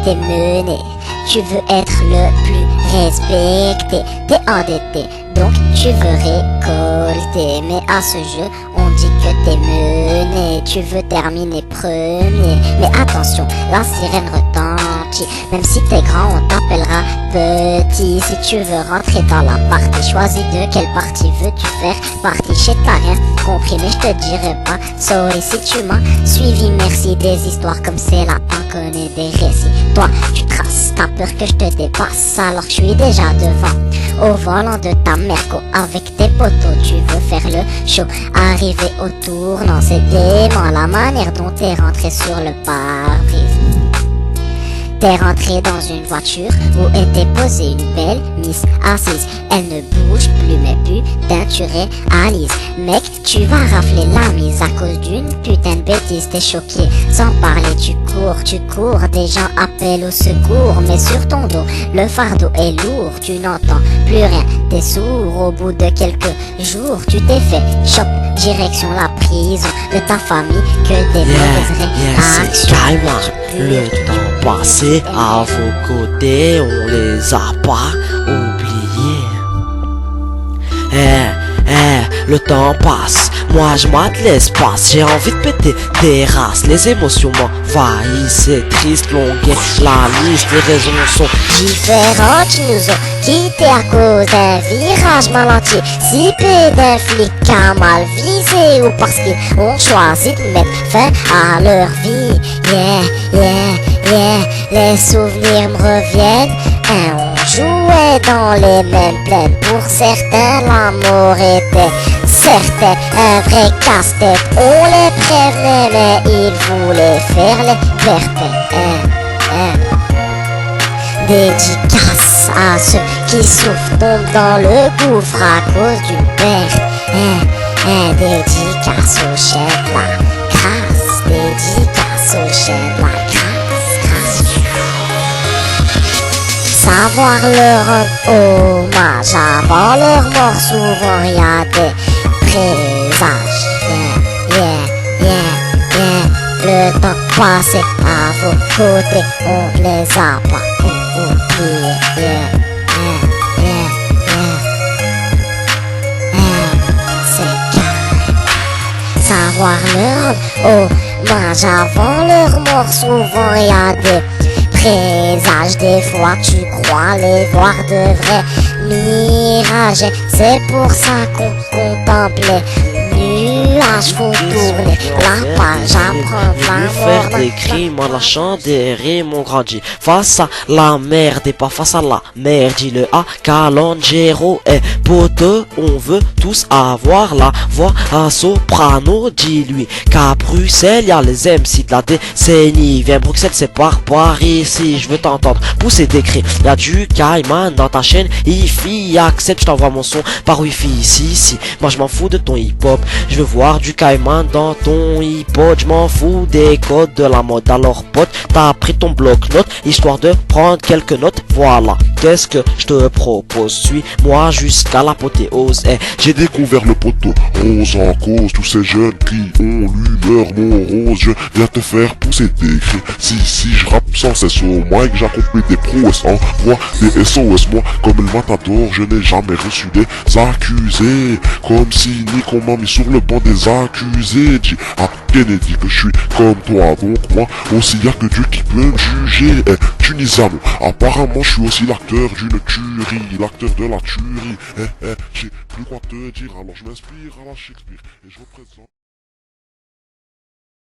t'es mené. Tu veux être le plus respecté. T'es endetté, donc tu veux récolter. Mais à ce jeu, on dit que t'es mené. Tu veux terminer premier. Mais attention, la sirène retentit. Même si t'es grand, on t'appellera petit. Si tu veux rentrer dans la partie, choisis de quelle partie veux-tu faire partie. Chez t'as rien compris, mais je te dirai pas sorry si tu m'as suivi. Merci des histoires comme c'est là, on connaît des récits. Toi, tu traces, t'as peur que je te dépasse, alors je suis déjà devant. Au volant de ta Merco, avec tes potos, tu veux faire le show. Arriver au tournant, c'est dément la manière dont t'es rentré sur le pare-brise. T'es rentré dans une voiture où était posée une belle miss assise. Elle ne bouge plus mais putain tu réalises. Mec, tu vas rafler la mise à cause d'une putain de bêtise. T'es choqué, sans parler tu cours. Des gens appellent au secours, mais sur ton dos, le fardeau est lourd. Tu n'entends plus rien, t'es sourd. Au bout de quelques jours, tu t'es fait chop, direction la prison de ta famille. Que des mauvaises réactions. Le temps passé à vos côtés, on les a pas oubliés. Le temps passe, moi je mate l'espace. J'ai envie de péter des races. Les émotions m'envahissent, c'est triste, longue est la liste. Les raisons sont différentes, tu nous ont quittés à cause d'un virage mal entier. Zippé d'un flic à mal visé, ou parce qu'ils ont choisi de mettre fin à leur vie. Les souvenirs me reviennent. On jouait dans les mêmes plaines. Pour certains, l'amour était certain, un vrai casse-tête. On les prévenait, mais ils voulaient faire les verpins. Dédicace à ceux qui souffrent, tombent dans le gouffre à cause d'une perte. Dédicace aux chiens de la crasse. Dédicace aux chiens de la crasse. Savoir leur rendre hommage avant leur mort, souvent y a des présages. Le temps passé à vos côtés, on les a pas oubliés. C'est carré. Savoir leur hommage avant leur mort, souvent y a des présages. Des fois tu crois les voir de vrais mirages. C'est pour ça qu'on contemplait nuages. Faut tourner la page, apprendre faire des crimes en lâchant des rimes. On grandit face à la merde et pas face à la merde. Dis-le à Calangero et pote, on veut tous avoir la voix à soprano. Dis-lui qu'à Bruxelles y'a les MC de la décennie. Viens Bruxelles, c'est par Paris. Si je veux t'entendre pousser des cris, y'a du Caïman dans ta chaîne. Hi-fi, accepte, je t'envoie mon son par wifi. Si, moi je m'en fous de ton hip-hop. Je veux voir du Caïman dans ton hip-hop. Je m'en fous des codes de la mode. Alors pote, t'as pris ton bloc-notes histoire de prendre quelques notes. Voilà, qu'est-ce que je te propose? Suis-moi jusqu'à l'apothéose. J'ai découvert le poteau rose en cause. Tous ces jeunes qui ont l'humeur morose. Je viens te faire pousser des cris. Si je rappe sans cesse au moins que j'accomplis des prouesses. Envoie des SOS. Moi comme le matador, je n'ai jamais reçu des accusés. Comme si Nick on m'a mis sur le banc des accusés. Dis à Kennedy que je suis comme toi. Donc moi aussi y'a que Dieu qui peut me juger. Tunisano, apparemment je suis aussi l'acteur d'une tuerie. L'acteur de la tuerie. J'ai plus quoi te dire, alors je m'inspire à la Shakespeare et je représente